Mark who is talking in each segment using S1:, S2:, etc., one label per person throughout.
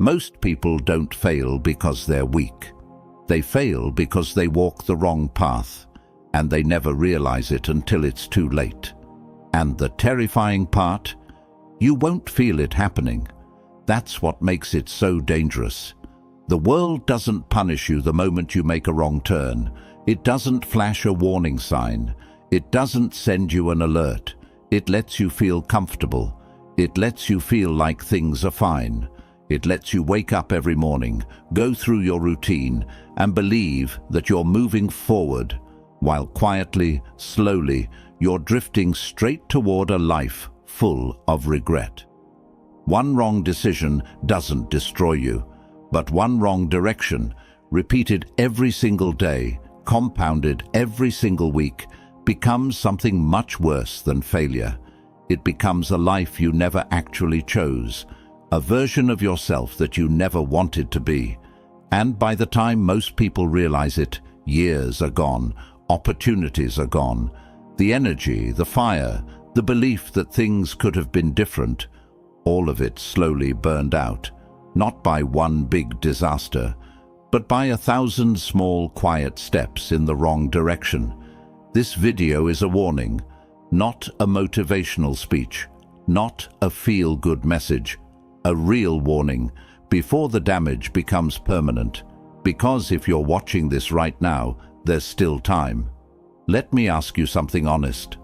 S1: Most people don't fail because they're weak. They fail because they walk the wrong path, and they never realize it until it's too late. And the terrifying part? You won't feel it happening. That's what makes it so dangerous. The world doesn't punish you the moment you make a wrong turn. It doesn't flash a warning sign. It doesn't send you an alert. It lets you feel comfortable. It lets you feel like things are fine. It lets you wake up every morning, go through your routine, and believe that you're moving forward, while quietly, slowly, you're drifting straight toward a life full of regret. One wrong decision doesn't destroy you, but one wrong direction, repeated every single day, compounded every single week, becomes something much worse than failure. It becomes a life you never actually chose, a version of yourself that you never wanted to be. And by the time most people realize it, years are gone, opportunities are gone. The energy, the fire, the belief that things could have been different, all of it slowly burned out, not by one big disaster, but by 1,000 small, quiet steps in the wrong direction. This video is a warning, not a motivational speech, not a feel-good message, a real warning before the damage becomes permanent. Because if you're watching this right now, there's still time. Let me ask you something honest.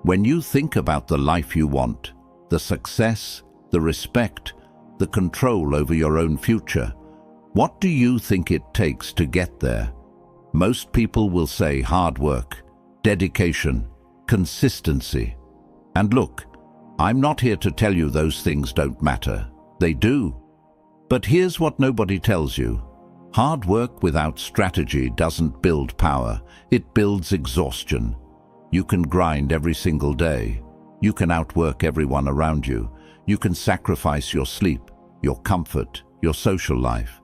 S1: When you think about the life you want, the success, the respect, the control over your own future, what do you think it takes to get there? Most people will say hard work, dedication, consistency. And look, I'm not here to tell you those things don't matter. They do. But here's what nobody tells you. Hard work without strategy doesn't build power. It builds exhaustion. You can grind every single day. You can outwork everyone around you. You can sacrifice your sleep, your comfort, your social life,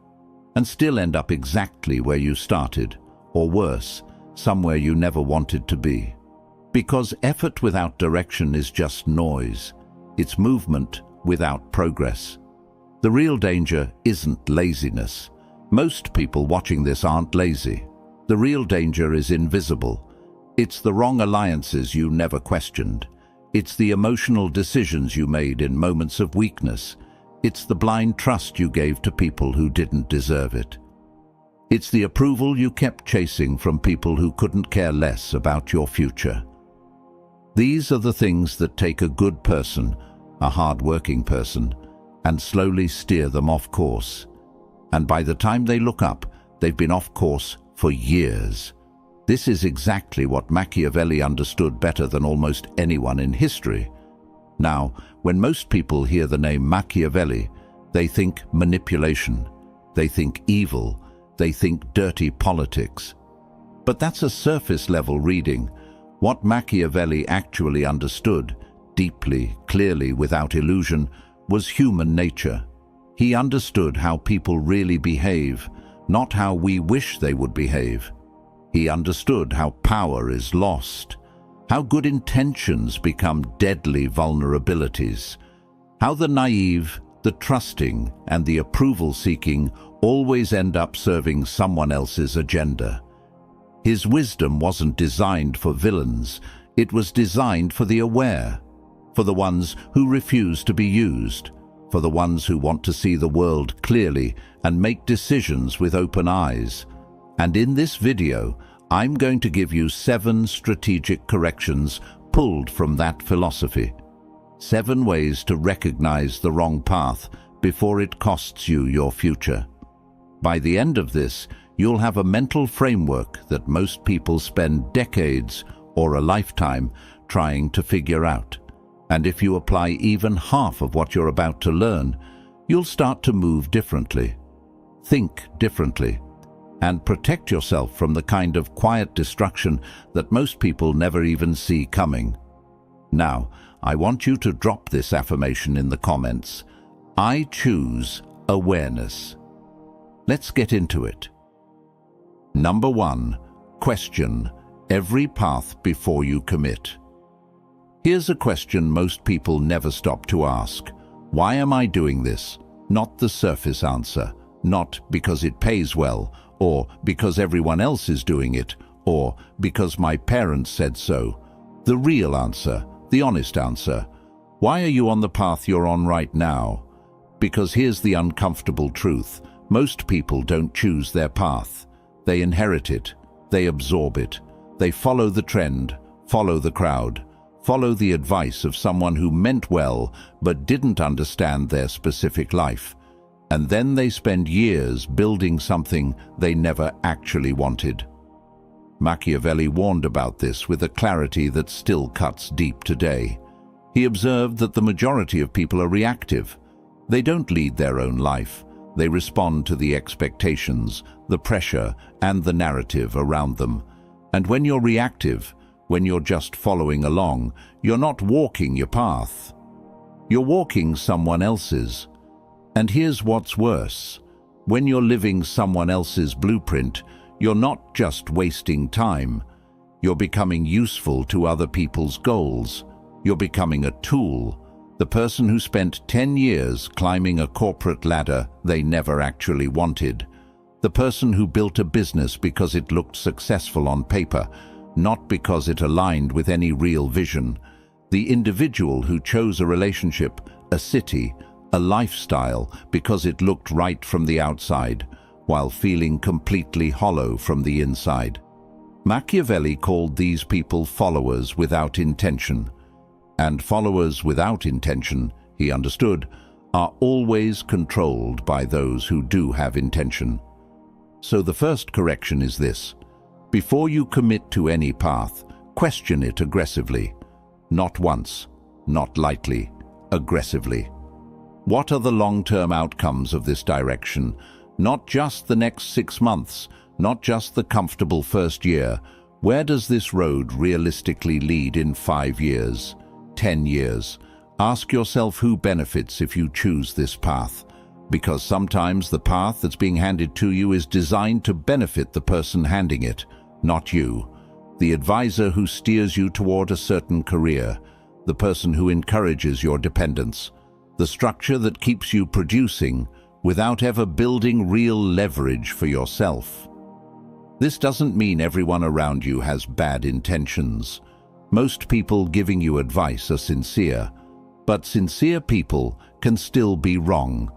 S1: and still end up exactly where you started, or worse, somewhere you never wanted to be. Because effort without direction is just noise. It's movement without progress. The real danger isn't laziness. Most people watching this aren't lazy. The real danger is invisible. It's the wrong alliances you never questioned. It's the emotional decisions you made in moments of weakness. It's the blind trust you gave to people who didn't deserve it. It's the approval you kept chasing from people who couldn't care less about your future. These are the things that take a good person, a hard-working person, and slowly steer them off course. And by the time they look up, they've been off course for years. This is exactly what Machiavelli understood better than almost anyone in history. Now, when most people hear the name Machiavelli, they think manipulation, they think evil, they think dirty politics. But that's a surface-level reading. What Machiavelli actually understood, deeply, clearly, without illusion, was human nature. He understood how people really behave, not how we wish they would behave. He understood how power is lost, how good intentions become deadly vulnerabilities, how the naive, the trusting, and the approval-seeking always end up serving someone else's agenda. His wisdom wasn't designed for villains, it was designed for the aware, for the ones who refuse to be used, for the ones who want to see the world clearly and make decisions with open eyes. And in this video, I'm going to give you 7 strategic corrections pulled from that philosophy. 7 ways to recognize the wrong path before it costs you your future. By the end of this, you'll have a mental framework that most people spend decades or a lifetime trying to figure out. And if you apply even half of what you're about to learn, you'll start to move differently, think differently, and protect yourself from the kind of quiet destruction that most people never even see coming. Now, I want you to drop this affirmation in the comments. I choose awareness. Let's get into it. Number 1, question every path before you commit. Here's a question most people never stop to ask. Why am I doing this? not the surface answer, not because it pays well, or because everyone else is doing it, or because my parents said so. The real answer, the honest answer. Why are you on the path you're on right now? Because here's the uncomfortable truth. Most people don't choose their path. They inherit it. They absorb it. They follow the trend, follow the crowd, follow the advice of someone who meant well but didn't understand their specific life. And then they spend years building something they never actually wanted. Machiavelli warned about this with a clarity that still cuts deep today. He observed that the majority of people are reactive. They don't lead their own life. They respond to the expectations, the pressure, and the narrative around them. And when you're reactive, when you're just following along, you're not walking your path. You're walking someone else's. And here's what's worse. When you're living someone else's blueprint, you're not just wasting time. You're becoming useful to other people's goals. You're becoming a tool. The person who spent 10 years climbing a corporate ladder they never actually wanted. The person who built a business because it looked successful on paper, not because it aligned with any real vision. The individual who chose a relationship, a city, a lifestyle because it looked right from the outside, while feeling completely hollow from the inside. Machiavelli called these people followers without intention. And followers without intention, he understood, are always controlled by those who do have intention. So the first correction is this. Before you commit to any path, question it aggressively. Not once, not lightly, aggressively. What are the long-term outcomes of this direction? Not just the next 6 months, not just the comfortable first year. Where does this road realistically lead in 5 years? 10 years. Ask yourself who benefits if you choose this path, because sometimes the path that's being handed to you is designed to benefit the person handing it, not you. The advisor who steers you toward a certain career, the person who encourages your dependence, the structure that keeps you producing without ever building real leverage for yourself. This doesn't mean everyone around you has bad intentions. Most people giving you advice are sincere, but sincere people can still be wrong,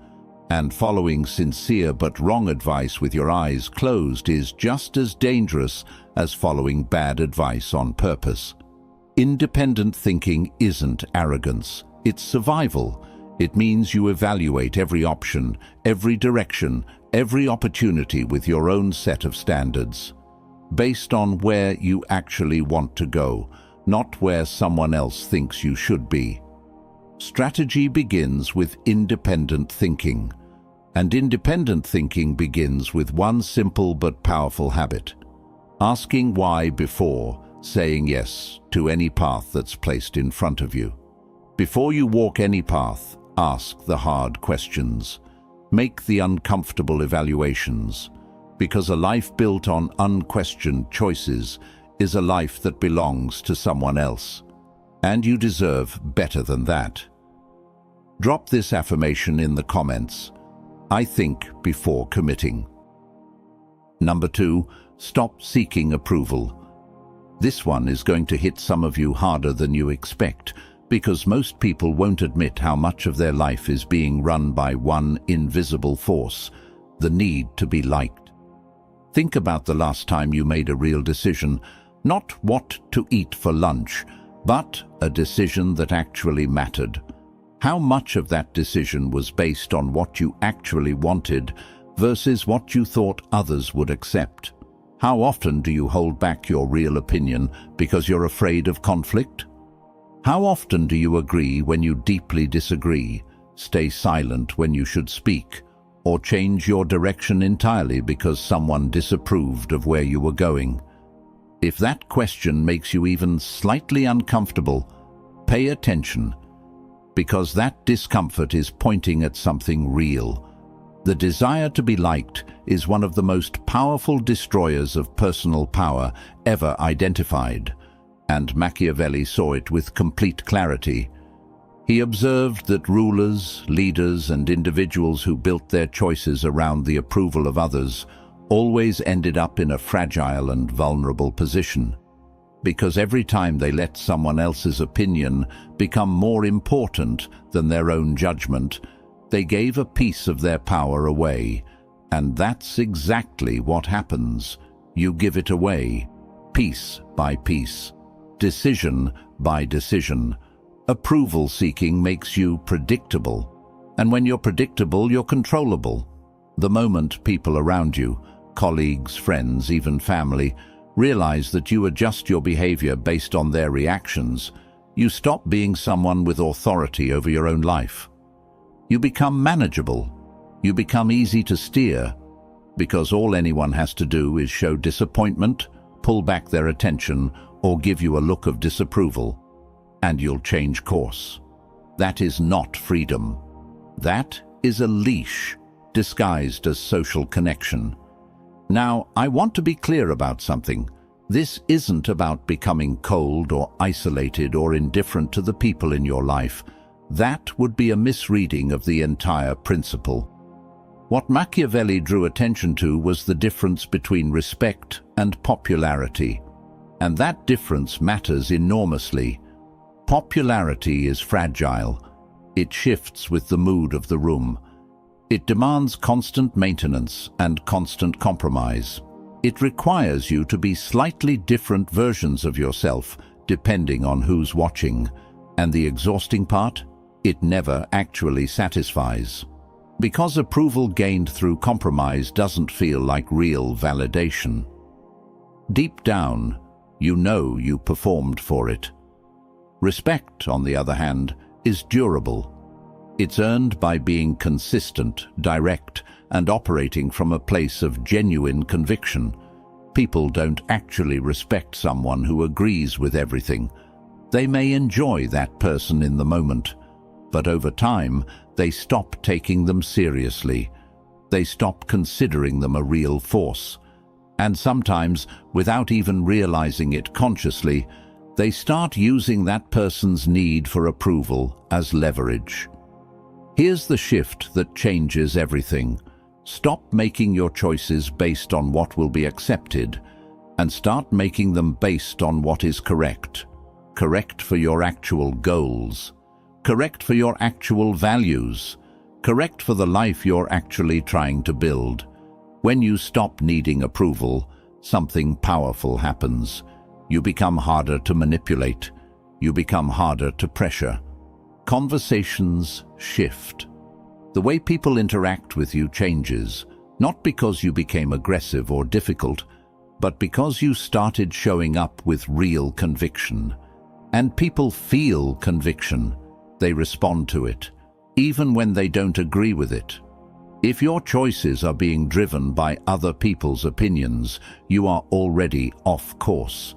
S1: and following sincere but wrong advice with your eyes closed is just as dangerous as following bad advice on purpose. Independent thinking isn't arrogance, it's survival. It means you evaluate every option, every direction, every opportunity with your own set of standards, based on where you actually want to go, not where someone else thinks you should be. Strategy begins with independent thinking, and independent thinking begins with one simple but powerful habit: asking why before saying yes to any path that's placed in front of you. Before you walk any path, ask the hard questions. Make the uncomfortable evaluations, because a life built on unquestioned choices is a life that belongs to someone else, and you deserve better than that. Drop this affirmation in the comments. I think before committing. Number 2, stop seeking approval. This one is going to hit some of you harder than you expect, because most people won't admit how much of their life is being run by one invisible force, the need to be liked. Think about the last time you made a real decision, not what to eat for lunch, but a decision that actually mattered. How much of that decision was based on what you actually wanted versus what you thought others would accept? How often do you hold back your real opinion because you're afraid of conflict? How often do you agree when you deeply disagree, stay silent when you should speak, or change your direction entirely because someone disapproved of where you were going? If that question makes you even slightly uncomfortable, pay attention, because that discomfort is pointing at something real. The desire to be liked is one of the most powerful destroyers of personal power ever identified, and Machiavelli saw it with complete clarity. He observed that rulers, leaders, and individuals who built their choices around the approval of others always ended up in a fragile and vulnerable position, because every time they let someone else's opinion become more important than their own judgment, they gave a piece of their power away. And that's exactly what happens. You give it away, piece by piece, decision by decision. Approval seeking makes you predictable. And when you're predictable, you're controllable. The moment people around you, colleagues, friends, even family, realize that you adjust your behavior based on their reactions, you stop being someone with authority over your own life. You become manageable. You become easy to steer, because all anyone has to do is show disappointment, pull back their attention, or give you a look of disapproval, and you'll change course. That is not freedom. That is a leash disguised as social connection. Now, I want to be clear about something. This isn't about becoming cold or isolated or indifferent to the people in your life. That would be a misreading of the entire principle. What Machiavelli drew attention to was the difference between respect and popularity. And that difference matters enormously. Popularity is fragile. It shifts with the mood of the room. It demands constant maintenance and constant compromise. It requires you to be slightly different versions of yourself, depending on who's watching. And the exhausting part? It never actually satisfies. Because approval gained through compromise doesn't feel like real validation. Deep down, you know you performed for it. Respect, on the other hand, is durable. It's earned by being consistent, direct, and operating from a place of genuine conviction. People don't actually respect someone who agrees with everything. They may enjoy that person in the moment, but over time, they stop taking them seriously. They stop considering them a real force. And sometimes, without even realizing it consciously, they start using that person's need for approval as leverage. Here's the shift that changes everything. Stop making your choices based on what will be accepted, and start making them based on what is correct. Correct for your actual goals. Correct for your actual values. Correct for the life you're actually trying to build. When you stop needing approval, something powerful happens. You become harder to manipulate. You become harder to pressure. Conversations shift. The way people interact with you changes, not because you became aggressive or difficult, but because you started showing up with real conviction. And people feel conviction. They respond to it, even when they don't agree with it. If your choices are being driven by other people's opinions, you are already off course.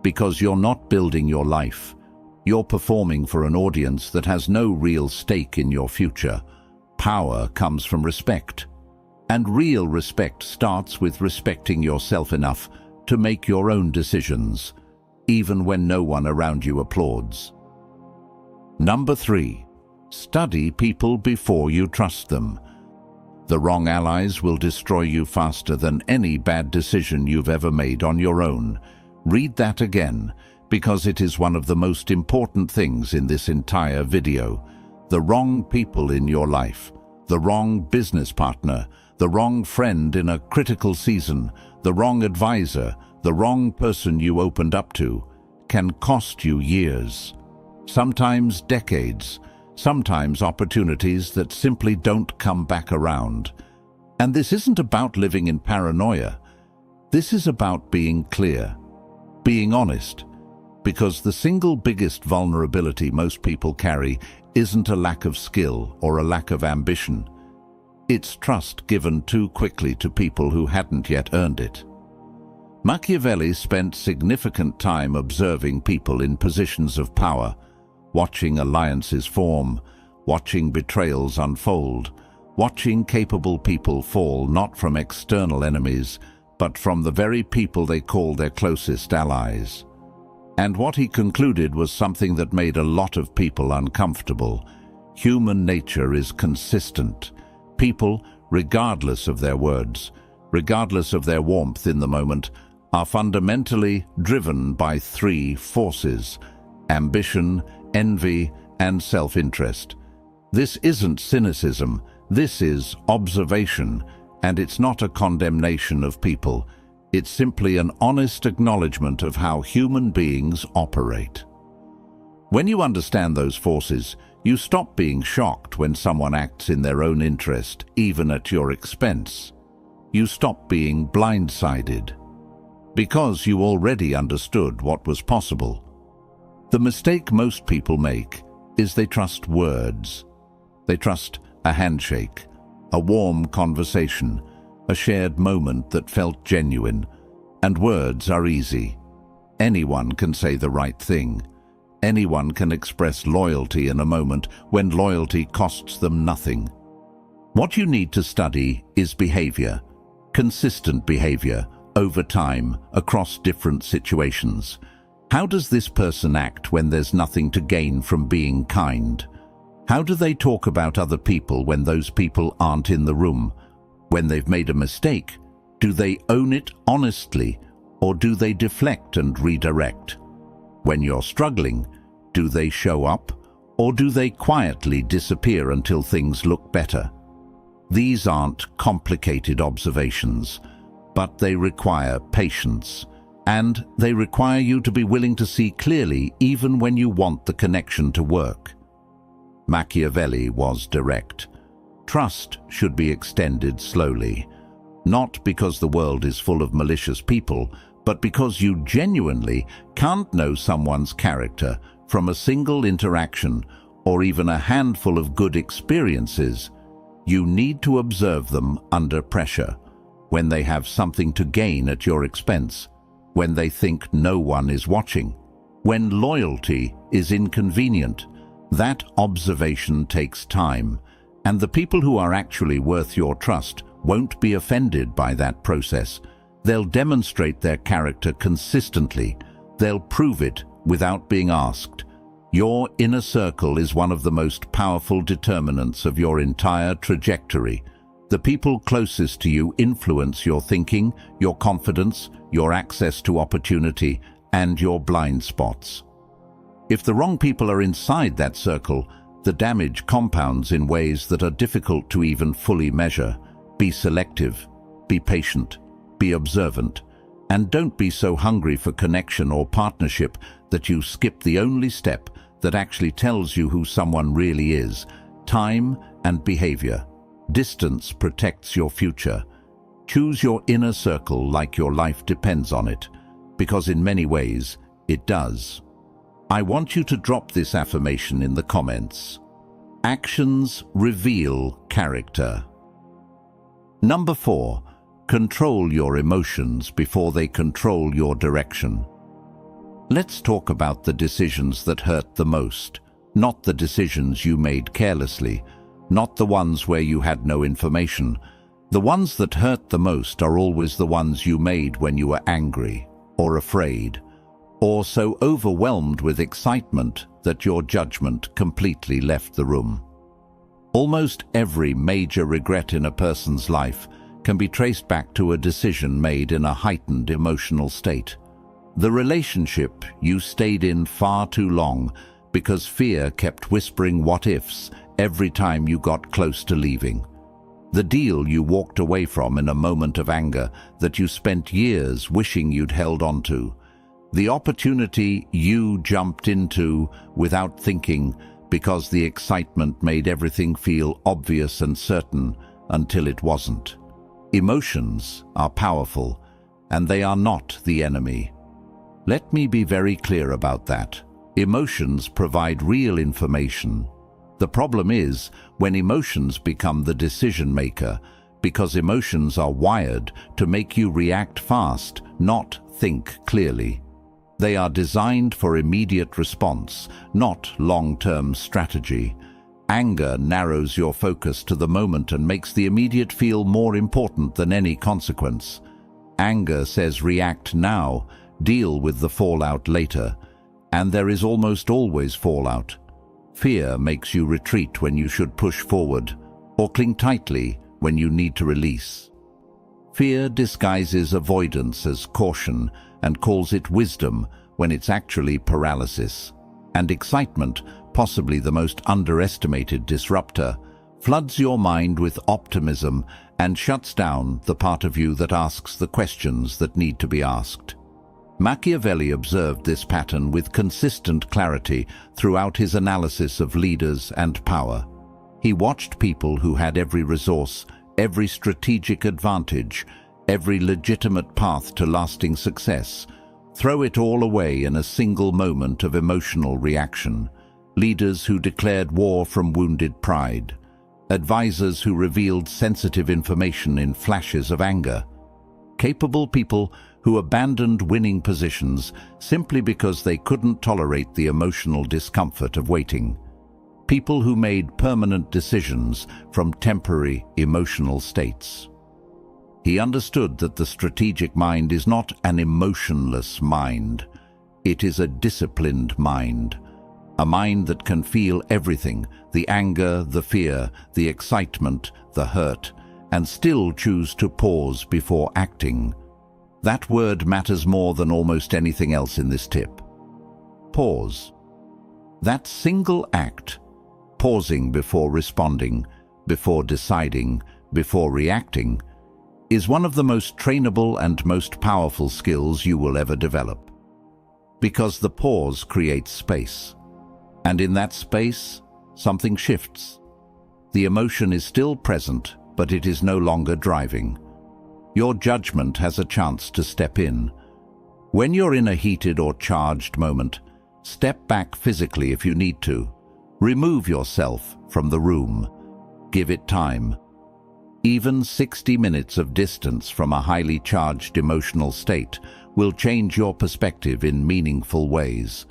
S1: Because you're not building your life. You're performing for an audience that has no real stake in your future. Power comes from respect. And real respect starts with respecting yourself enough to make your own decisions, even when no one around you applauds. Number 3. Study people before you trust them. The wrong allies will destroy you faster than any bad decision you've ever made on your own. Read that again, because it is one of the most important things in this entire video. The wrong people in your life, the wrong business partner, the wrong friend in a critical season, the wrong advisor, the wrong person you opened up to, can cost you years. Sometimes decades, sometimes opportunities that simply don't come back around. And this isn't about living in paranoia. This is about being clear, being honest, because the single biggest vulnerability most people carry isn't a lack of skill or a lack of ambition. It's trust given too quickly to people who hadn't yet earned it. Machiavelli spent significant time observing people in positions of power, watching alliances form, watching betrayals unfold, watching capable people fall not from external enemies, but from the very people they called their closest allies. And what he concluded was something that made a lot of people uncomfortable. Human nature is consistent. People, regardless of their words, regardless of their warmth in the moment, are fundamentally driven by three forces: ambition, envy, and self-interest. This isn't cynicism, this is observation, and it's not a condemnation of people. It's simply an honest acknowledgement of how human beings operate. When you understand those forces, you stop being shocked when someone acts in their own interest, even at your expense. You stop being blindsided, because you already understood what was possible. The mistake most people make is they trust words. They trust a handshake, a warm conversation, a shared moment that felt genuine. And words are easy. Anyone can say the right thing. Anyone can express loyalty in a moment when loyalty costs them nothing. What you need to study is behavior, consistent behavior, over time, across different situations. How does this person act when there's nothing to gain from being kind? How do they talk about other people when those people aren't in the room? When they've made a mistake, do they own it honestly, or do they deflect and redirect? When you're struggling, do they show up, or do they quietly disappear until things look better? These aren't complicated observations, but they require patience, and they require you to be willing to see clearly even when you want the connection to work. Machiavelli was direct. Trust should be extended slowly, not because the world is full of malicious people, but because you genuinely can't know someone's character from a single interaction or even a handful of good experiences. You need to observe them under pressure, when they have something to gain at your expense, when they think no one is watching, when loyalty is inconvenient. That observation takes time, and the people who are actually worth your trust won't be offended by that process. They'll demonstrate their character consistently. They'll prove it without being asked. Your inner circle is one of the most powerful determinants of your entire trajectory. The people closest to you influence your thinking, your confidence, your access to opportunity, and your blind spots. If the wrong people are inside that circle, the damage compounds in ways that are difficult to even fully measure. Be selective, be patient, be observant, and don't be so hungry for connection or partnership that you skip the only step that actually tells you who someone really is: time and behavior. Distance protects your future. Choose your inner circle like your life depends on it, because in many ways, it does. I want you to drop this affirmation in the comments. Actions reveal character. Number 4. Control your emotions before they control your direction. Let's talk about the decisions that hurt the most, not the decisions you made carelessly, not the ones where you had no information. The ones that hurt the most are always the ones you made when you were angry, or afraid, or so overwhelmed with excitement that your judgment completely left the room. Almost every major regret in a person's life can be traced back to a decision made in a heightened emotional state. The relationship you stayed in far too long because fear kept whispering what-ifs every time you got close to leaving. The deal you walked away from in a moment of anger that you spent years wishing you'd held on to. The opportunity you jumped into without thinking because the excitement made everything feel obvious and certain until it wasn't. Emotions are powerful, and they are not the enemy. Let me be very clear about that. Emotions provide real information. The problem is when emotions become the decision maker, because emotions are wired to make you react fast, not think clearly. They are designed for immediate response, not long-term strategy. Anger narrows your focus to the moment and makes the immediate feel more important than any consequence. Anger says react now, deal with the fallout later. and there is almost always fallout. Fear makes you retreat when you should push forward, or cling tightly when you need to release. Fear disguises avoidance as caution and calls it wisdom when it's actually paralysis. And excitement, possibly the most underestimated disruptor, floods your mind with optimism and shuts down the part of you that asks the questions that need to be asked. Machiavelli observed this pattern with consistent clarity throughout his analysis of leaders and power. He watched people who had every resource, every strategic advantage, every legitimate path to lasting success, throw it all away in a single moment of emotional reaction. Leaders who declared war from wounded pride. Advisors who revealed sensitive information in flashes of anger. Capable people who abandoned winning positions simply because they couldn't tolerate the emotional discomfort of waiting. People who made permanent decisions from temporary emotional states. He understood that the strategic mind is not an emotionless mind. It is a disciplined mind. A mind that can feel everything, the anger, the fear, the excitement, the hurt, and still choose to pause before acting. That word matters more than almost anything else in this tip. Pause. That single act, pausing before responding, before deciding, before reacting, is one of the most trainable and most powerful skills you will ever develop. Because the pause creates space. And in that space, something shifts. The emotion is still present, but it is no longer driving. Your judgment has a chance to step in. When you're in a heated or charged moment, step back physically if you need to. Remove yourself from the room. Give it time. Even 60 minutes of distance from a highly charged emotional state will change your perspective in meaningful ways.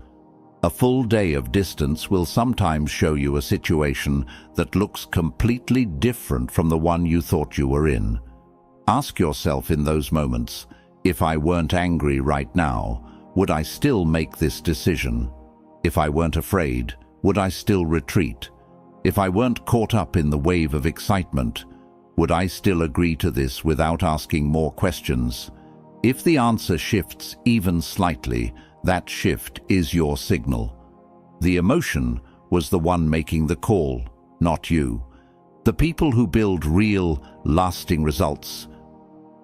S1: A full day of distance will sometimes show you a situation that looks completely different from the one you thought you were in. Ask yourself in those moments, if I weren't angry right now, would I still make this decision? If I weren't afraid, would I still retreat? If I weren't caught up in the wave of excitement, would I still agree to this without asking more questions? If the answer shifts even slightly, that shift is your signal. The emotion was the one making the call, not you. The people who build real, lasting results,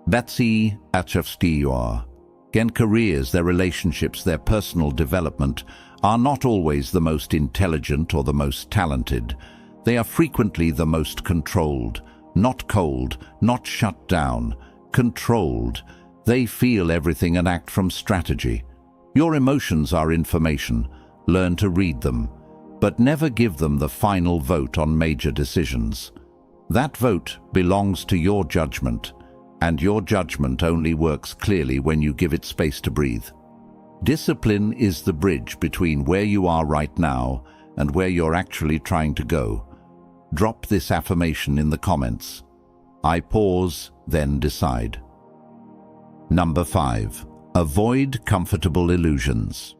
S1: Betsy Achevstior, their careers, their relationships, their personal development, are not always the most intelligent or the most talented. They are frequently the most controlled. Not cold, not shut down, controlled. They feel everything and act from strategy. Your emotions are information. Learn to read them, but never give them the final vote on major decisions. That vote belongs to your judgment, and your judgment only works clearly when you give it space to breathe. Discipline is the bridge between where you are right now and where you're actually trying to go. Drop this affirmation in the comments. I pause, then decide. Number 5. Avoid comfortable illusions.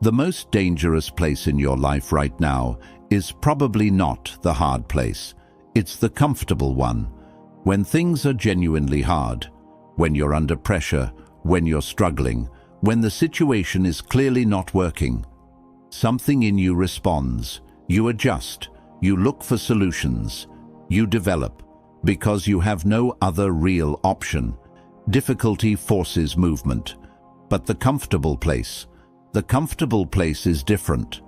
S1: The most dangerous place in your life right now is probably not the hard place. It's the comfortable one. When things are genuinely hard, when you're under pressure, when you're struggling, when the situation is clearly not working, something in you responds. You adjust. You look for solutions. You develop, because you have no other real option. Difficulty forces movement. But the comfortable place is different.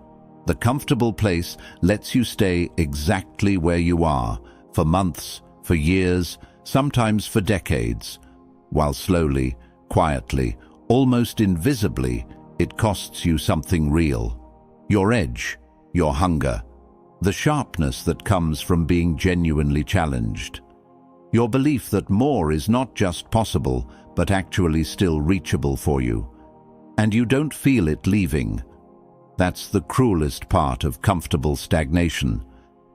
S1: The comfortable place lets you stay exactly where you are, for months, for years, sometimes for decades, while slowly, quietly, almost invisibly, it costs you something real. Your edge, your hunger, the sharpness that comes from being genuinely challenged. Your belief that more is not just possible, but actually still reachable for you. And you don't feel it leaving. That's the cruelest part of comfortable stagnation.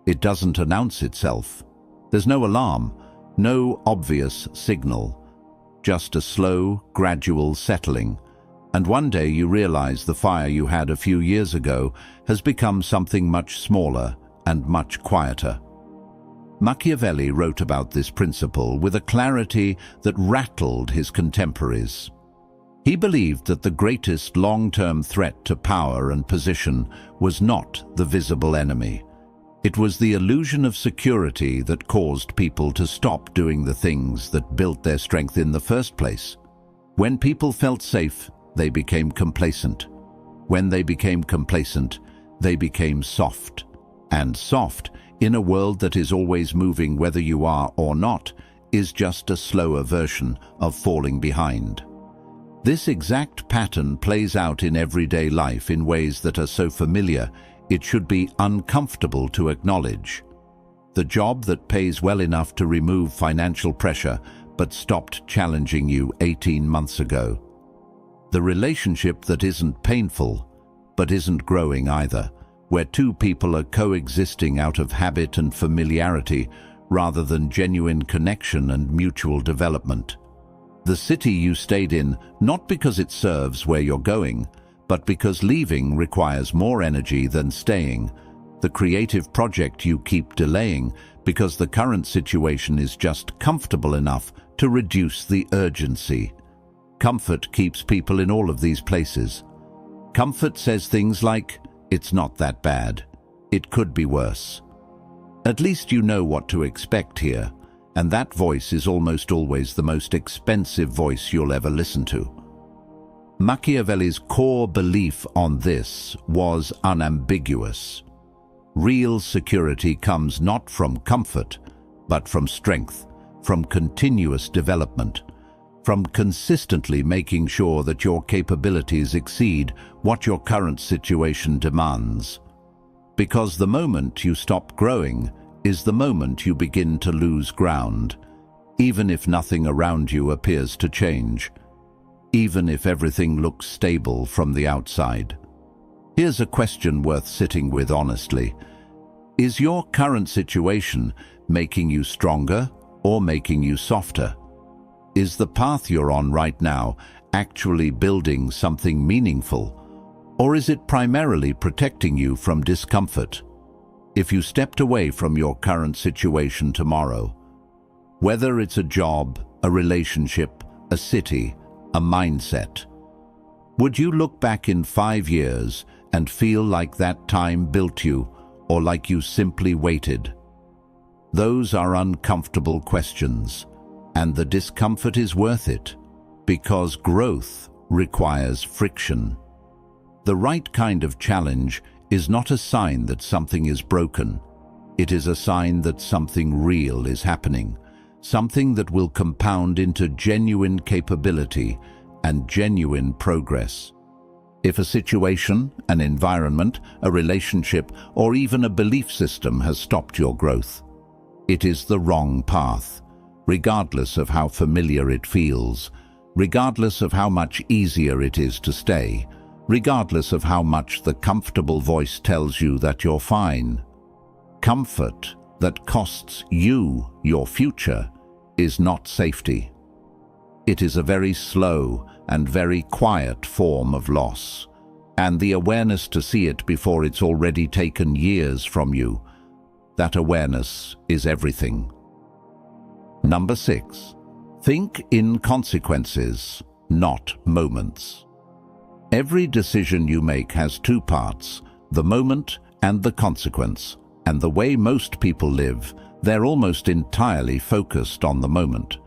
S1: It doesn't announce itself. There's no alarm, no obvious signal. Just a slow, gradual settling. And one day you realize the fire you had a few years ago has become something much smaller and much quieter. Machiavelli wrote about this principle with a clarity that rattled his contemporaries. He believed that the greatest long-term threat to power and position was not the visible enemy. It was the illusion of security that caused people to stop doing the things that built their strength in the first place. When people felt safe, they became complacent. When they became complacent, they became soft. And soft, in a world that is always moving whether you are or not, is just a slower version of falling behind. This exact pattern plays out in everyday life in ways that are so familiar it should be uncomfortable to acknowledge. The job that pays well enough to remove financial pressure but stopped challenging you 18 months ago. The relationship that isn't painful but isn't growing either, where two people are coexisting out of habit and familiarity rather than genuine connection and mutual development. The city you stayed in, not because it serves where you're going, but because leaving requires more energy than staying. The creative project you keep delaying because the current situation is just comfortable enough to reduce the urgency. Comfort keeps people in all of these places. Comfort says things like, "It's not that bad. It could be worse." At least you know what to expect here, and that voice is almost always the most expensive voice you'll ever listen to. Machiavelli's core belief on this was unambiguous. Real security comes not from comfort, but from strength, from continuous development, from consistently making sure that your capabilities exceed what your current situation demands. Because the moment you stop growing is the moment you begin to lose ground, even if nothing around you appears to change, even if everything looks stable from the outside. Here's a question worth sitting with honestly. Is your current situation making you stronger or making you softer? Is the path you're on right now actually building something meaningful, or is it primarily protecting you from discomfort? If you stepped away from your current situation tomorrow, whether it's a job, a relationship, a city, a mindset, would you look back in 5 years and feel like that time built you, or like you simply waited? Those are uncomfortable questions, and the discomfort is worth it, because growth requires friction. The right kind of challenge is not a sign that something is broken. It is a sign that something real is happening, something that will compound into genuine capability and genuine progress. If a situation, an environment, a relationship, or even a belief system has stopped your growth, it is the wrong path, regardless of how familiar it feels, regardless of how much easier it is to stay, regardless of how much the comfortable voice tells you that you're fine. Comfort that costs you your future is not safety. It is a very slow and very quiet form of loss, and the awareness to see it before it's already taken years from you, that awareness is everything. Number 6. Think in consequences, not moments. Every decision you make has two parts, the moment and the consequence, and the way most people live, they're almost entirely focused on the moment.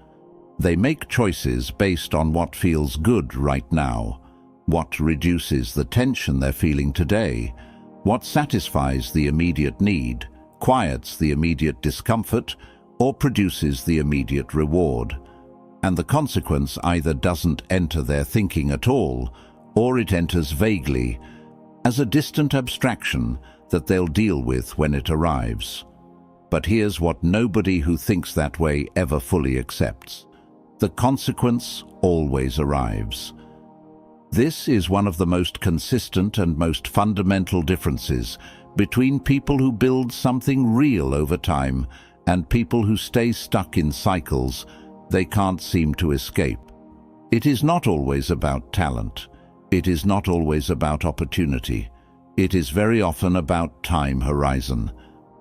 S1: They make choices based on what feels good right now, what reduces the tension they're feeling today, what satisfies the immediate need, quiets the immediate discomfort, or produces the immediate reward. And the consequence either doesn't enter their thinking at all, or it enters vaguely, as a distant abstraction that they'll deal with when it arrives. But here's what nobody who thinks that way ever fully accepts. The consequence always arrives. This is one of the most consistent and most fundamental differences between people who build something real over time and people who stay stuck in cycles they can't seem to escape. It is not always about talent. It is not always about opportunity. It is very often about time horizon,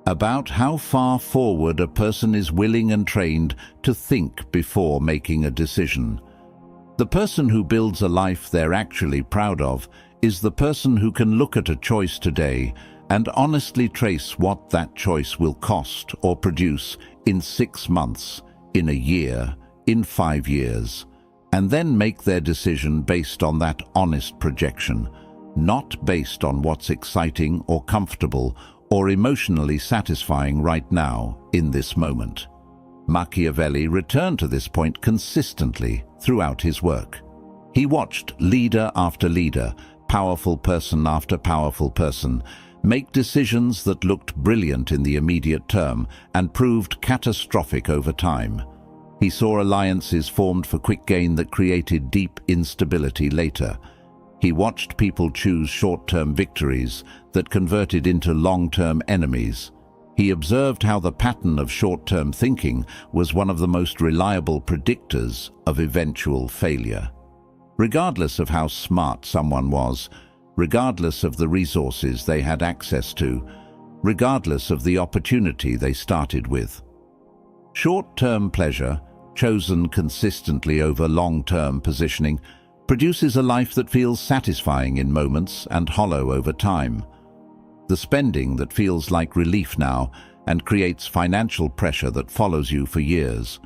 S1: about how far forward a person is willing and trained to think before making a decision. The person who builds a life they're actually proud of is the person who can look at a choice today and honestly trace what that choice will cost or produce in 6 months, in a year, in 5 years, and then make their decision based on that honest projection, not based on what's exciting or comfortable or emotionally satisfying right now in this moment. Machiavelli returned to this point consistently throughout his work. He watched leader after leader, powerful person after powerful person, make decisions that looked brilliant in the immediate term and proved catastrophic over time. He saw alliances formed for quick gain that created deep instability later. He watched people choose short-term victories that converted into long-term enemies. He observed how the pattern of short-term thinking was one of the most reliable predictors of eventual failure. Regardless of how smart someone was, regardless of the resources they had access to, regardless of the opportunity they started with. Short-term pleasure, chosen consistently over long-term positioning, produces a life that feels satisfying in moments and hollow over time. The spending that feels like relief now and creates financial pressure that follows you for years.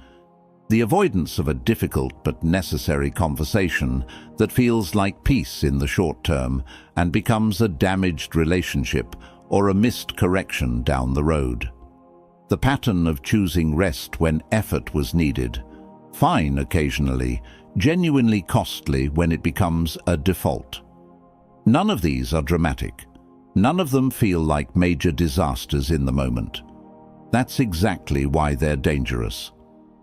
S1: The avoidance of a difficult but necessary conversation that feels like peace in the short term and becomes a damaged relationship or a missed correction down the road. The pattern of choosing rest when effort was needed, fine occasionally, genuinely costly when it becomes a default. None of these are dramatic. None of them feel like major disasters in the moment. That's exactly why they're dangerous.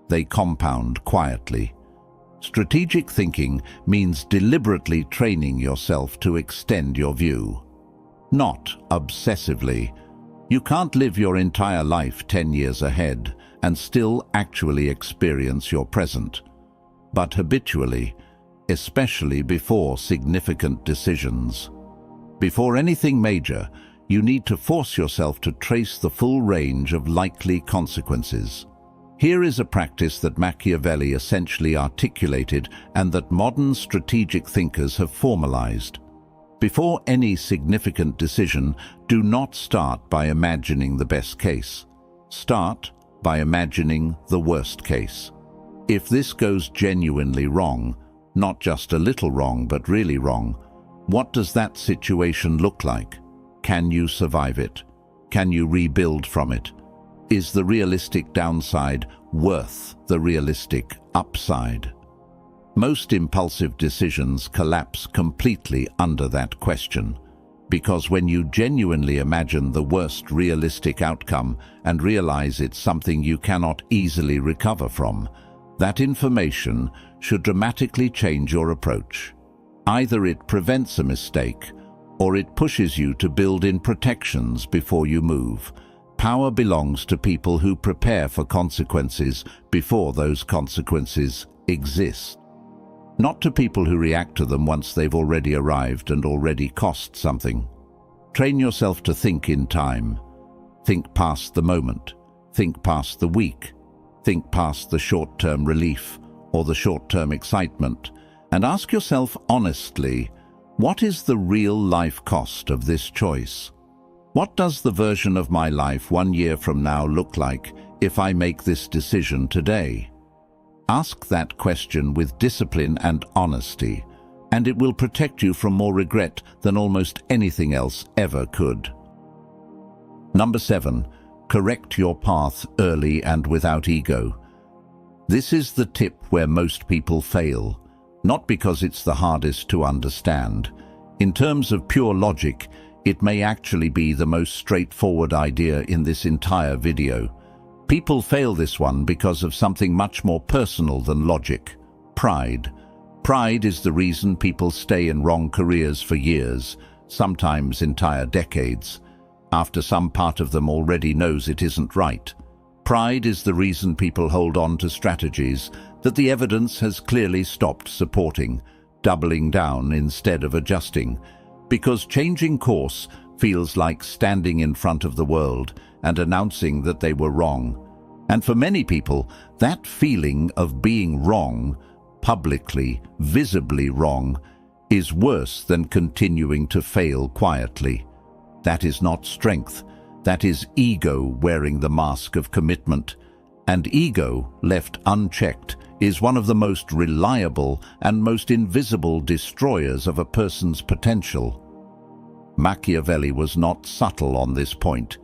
S1: They compound quietly. Strategic thinking means deliberately training yourself to extend your view. Not obsessively. You can't live your entire life 10 years ahead and still actually experience your present. But habitually, especially before significant decisions. Before anything major, you need to force yourself to trace the full range of likely consequences. Here is a practice that Machiavelli essentially articulated and that modern strategic thinkers have formalized. Before any significant decision, do not start by imagining the best case. Start by imagining the worst case. If this goes genuinely wrong, not just a little wrong but really wrong, what does that situation look like? Can you survive it? Can you rebuild from it? Is the realistic downside worth the realistic upside? Most impulsive decisions collapse completely under that question, because when you genuinely imagine the worst realistic outcome and realize it's something you cannot easily recover from, that information should dramatically change your approach. Either it prevents a mistake, or it pushes you to build in protections before you move. Power belongs to people who prepare for consequences before those consequences exist. Not to people who react to them once they've already arrived and already cost something. Train yourself to think in time. Think past the moment. Think past the week. Think past the short-term relief or the short-term excitement, and ask yourself honestly, what is the real life cost of this choice? What does the version of my life 1 year from now look like if I make this decision today? Ask that question with discipline and honesty, and it will protect you from more regret than almost anything else ever could. Number 7. Correct your path early and without ego. This is the tip where most people fail, not because it's the hardest to understand. In terms of pure logic, it may actually be the most straightforward idea in this entire video. People fail this one because of something much more personal than logic: pride. Pride is the reason people stay in wrong careers for years, sometimes entire decades, after some part of them already knows it isn't right. Pride is the reason people hold on to strategies that the evidence has clearly stopped supporting. doubling down instead of adjusting, because changing course feels like standing in front of the world and announcing that they were wrong. And for many people, that feeling of being wrong, publicly, visibly wrong, is worse than continuing to fail quietly. That is not strength. That is ego wearing the mask of commitment. And ego, left unchecked, is one of the most reliable and most invisible destroyers of a person's potential. Machiavelli was not subtle on this point.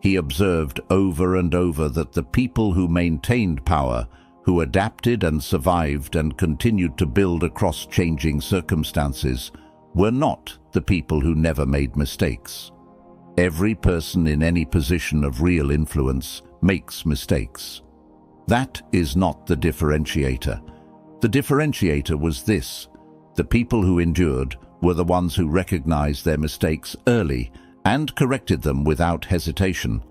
S1: He observed over and over that the people who maintained power, who adapted and survived and continued to build across changing circumstances, were not the people who never made mistakes. Every person in any position of real influence makes mistakes. That is not the differentiator. The differentiator was this: the people who endured were the ones who recognized their mistakes early and corrected them without hesitation,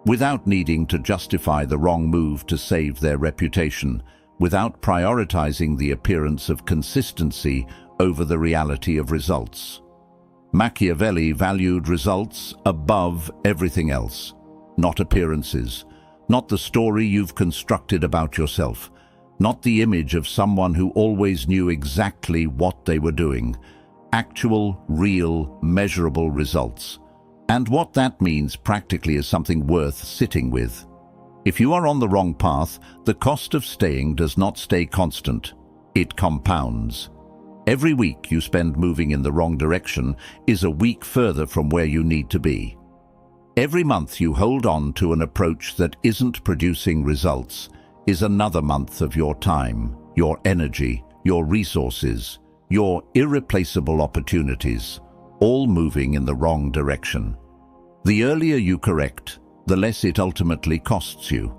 S1: without needing to justify the wrong move to save their reputation, without prioritizing the appearance of consistency over the reality of results. Machiavelli valued results above everything else, not appearances, not the story you've constructed about yourself, not the image of someone who always knew exactly what they were doing. Actual, real, measurable results. And what that means practically is something worth sitting with. If you are on the wrong path, the cost of staying does not stay constant. It compounds. Every week you spend moving in the wrong direction is a week further from where you need to be. Every month you hold on to an approach that isn't producing results is another month of your time, your energy, your resources, your irreplaceable opportunities, all moving in the wrong direction. The earlier you correct, the less it ultimately costs you.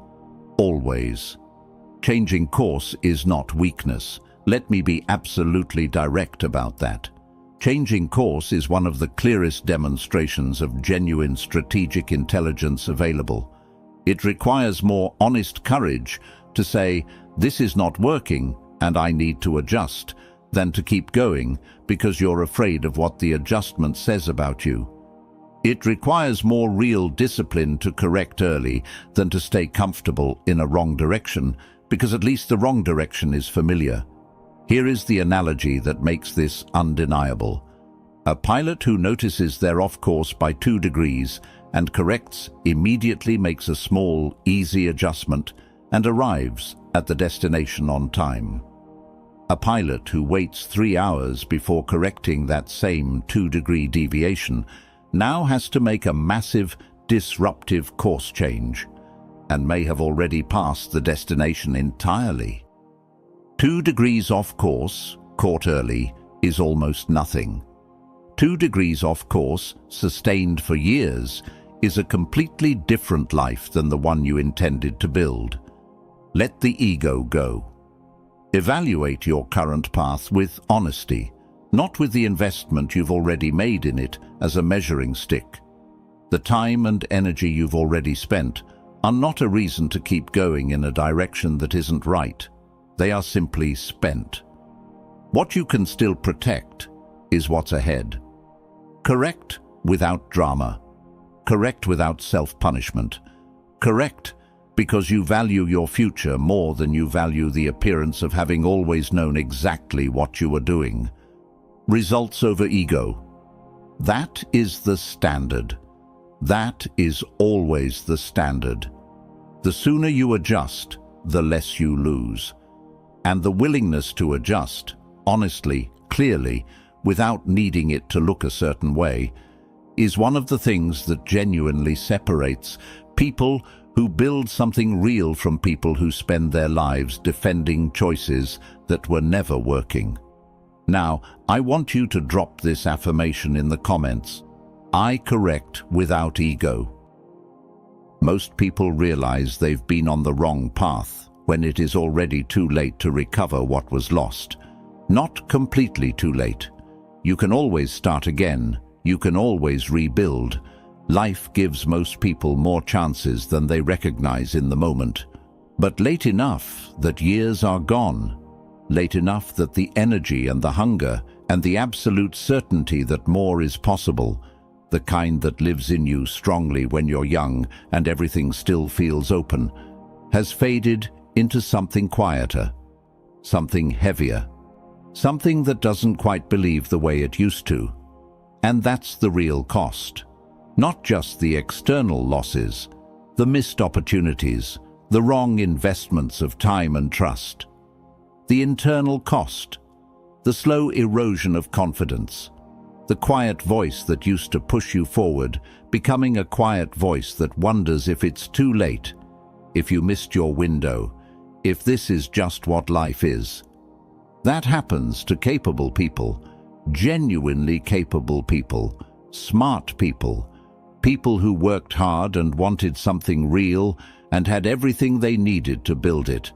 S1: Always. Changing course is not weakness. Let me be absolutely direct about that. Changing course is one of the clearest demonstrations of genuine strategic intelligence available. It requires more honest courage to say, "This is not working and I need to adjust," than to keep going because you're afraid of what the adjustment says about you. It requires more real discipline to correct early than to stay comfortable in a wrong direction, because at least the wrong direction is familiar. Here is the analogy that makes this undeniable. A pilot who notices they're off course by 2 degrees and corrects immediately makes a small, easy adjustment and arrives at the destination on time. A pilot who waits 3 hours before correcting that same 2-degree deviation now has to make a massive, disruptive course change and may have already passed the destination entirely. 2 degrees off course, caught early, is almost nothing. 2 degrees off course, sustained for years, is a completely different life than the one you intended to build. Let the ego go. Evaluate your current path with honesty, not with the investment you've already made in it as a measuring stick. The time and energy you've already spent are not a reason to keep going in a direction that isn't right. They are simply spent. What you can still protect is what's ahead. Correct without drama. Correct without self-punishment. Correct because you value your future more than you value the appearance of having always known exactly what you were doing. Results over ego. That is the standard. That is always the standard. The sooner you adjust, the less you lose. And the willingness to adjust, honestly, clearly, without needing it to look a certain way, is one of the things that genuinely separates people who build something real from people who spend their lives defending choices that were never working. Now, I want you to drop this affirmation in the comments. I correct without ego. Most people realize they've been on the wrong path when it is already too late to recover what was lost. Not completely too late. You can always start again. You can always rebuild. Life gives most people more chances than they recognize in the moment. But late enough that years are gone. late enough that the energy and the hunger and the absolute certainty that more is possible, the kind that lives in you strongly when you're young and everything still feels open, has faded into something quieter, something heavier, something that doesn't quite believe the way it used to. And that's the real cost. Not just the external losses, the missed opportunities, the wrong investments of time and trust. The internal cost, the slow erosion of confidence, the quiet voice that used to push you forward, becoming a quiet voice that wonders if it's too late, if you missed your window, if this is just what life is. That happens to capable people, genuinely capable people, smart people, people who worked hard and wanted something real and had everything they needed to build it.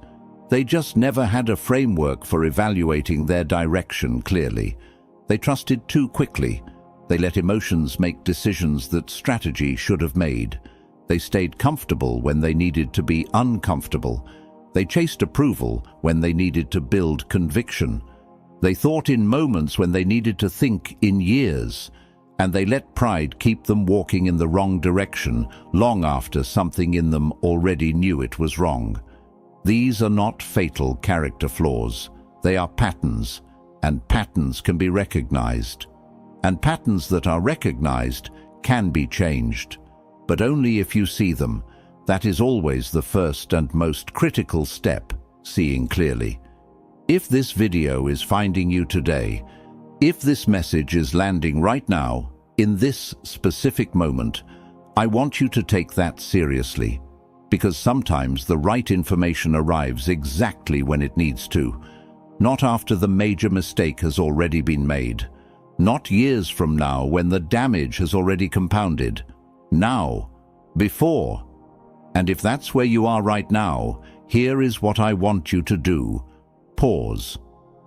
S1: They just never had a framework for evaluating their direction clearly. They trusted too quickly. They let emotions make decisions that strategy should have made. They stayed comfortable when they needed to be uncomfortable. They chased approval when they needed to build conviction. They thought in moments when they needed to think in years. And they let pride keep them walking in the wrong direction long after something in them already knew it was wrong. These are not fatal character flaws. They are patterns, and patterns can be recognized. And patterns that are recognized can be changed, but only if you see them. That is always the first and most critical step, seeing clearly. If this video is finding you today, if this message is landing right now, in this specific moment, I want you to take that seriously, because sometimes the right information arrives exactly when it needs to, not after the major mistake has already been made, not years from now when the damage has already compounded. Now, before. And if that's where you are right now, here is what I want you to do. Pause.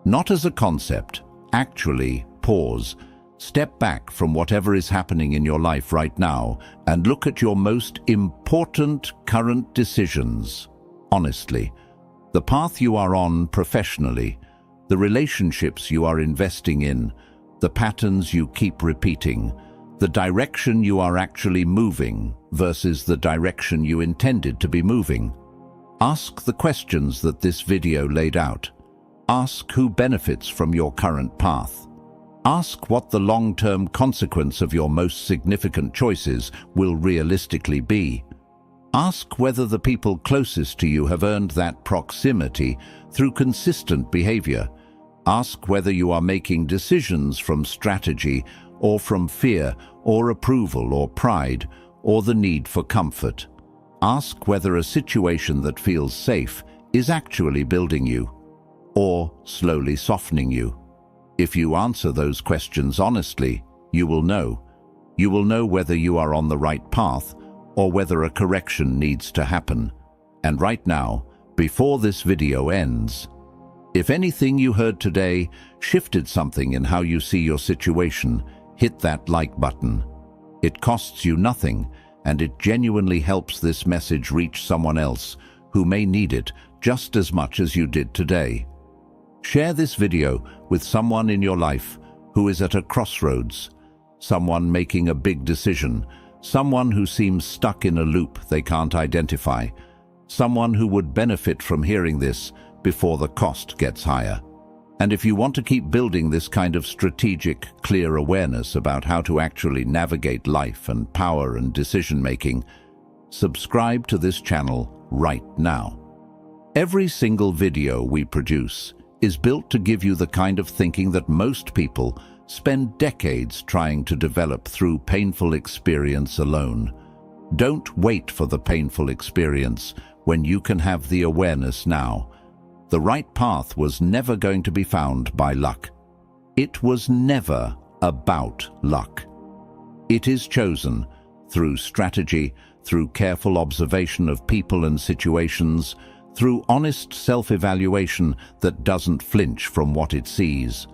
S1: Not as a concept, actually pause. Step back from whatever is happening in your life right now and look at your most important current decisions. Honestly, the path you are on professionally, the relationships you are investing in, the patterns you keep repeating, the direction you are actually moving versus the direction you intended to be moving. Ask the questions that this video laid out. Ask who benefits from your current path. Ask what the long-term consequence of your most significant choices will realistically be. Ask whether the people closest to you have earned that proximity through consistent behavior. Ask whether you are making decisions from strategy or from fear or approval or pride or the need for comfort. Ask whether a situation that feels safe is actually building you or slowly softening you. If you answer those questions honestly, you will know. You will know whether you are on the right path or whether a correction needs to happen. And right now, before this video ends, if anything you heard today shifted something in how you see your situation, hit that like button. It costs you nothing, and it genuinely helps this message reach someone else who may need it just as much as you did today. Share this video with someone in your life who is at a crossroads, someone making a big decision, someone who seems stuck in a loop they can't identify, someone who would benefit from hearing this before the cost gets higher. And if you want to keep building this kind of strategic, clear awareness about how to actually navigate life and power and decision-making, subscribe to this channel right now. Every single video we produce is built to give you the kind of thinking that most people spend decades trying to develop through painful experience alone. Don't wait for the painful experience when you can have the awareness now. The right path was never going to be found by luck. It was never about luck. It is chosen through strategy, through careful observation of people and situations, through honest self-evaluation that doesn't flinch from what it sees,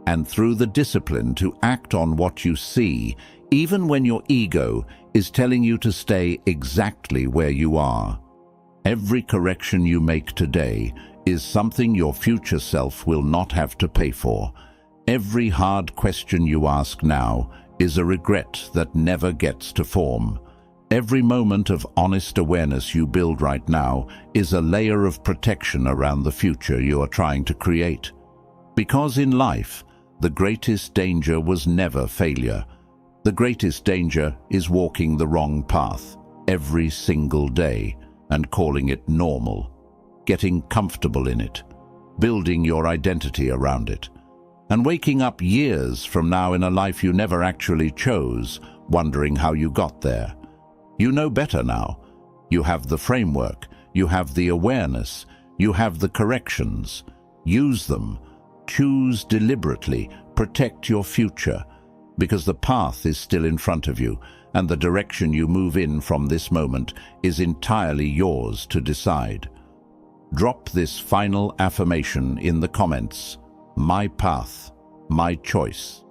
S1: and through the discipline to act on what you see, even when your ego is telling you to stay exactly where you are. Every correction you make today is something your future self will not have to pay for. Every hard question you ask now is a regret that never gets to form. Every moment of honest awareness you build right now is a layer of protection around the future you are trying to create. Because in life, the greatest danger was never failure. The greatest danger is walking the wrong path every single day and calling it normal, getting comfortable in it, building your identity around it, and waking up years from now in a life you never actually chose, wondering how you got there. You know better now. You have the framework, you have the awareness, you have the corrections. Use them. Choose deliberately. Protect your future, because the path is still in front of you, and the direction you move in from this moment is entirely yours to decide. Drop this final affirmation in the comments. My path, my choice.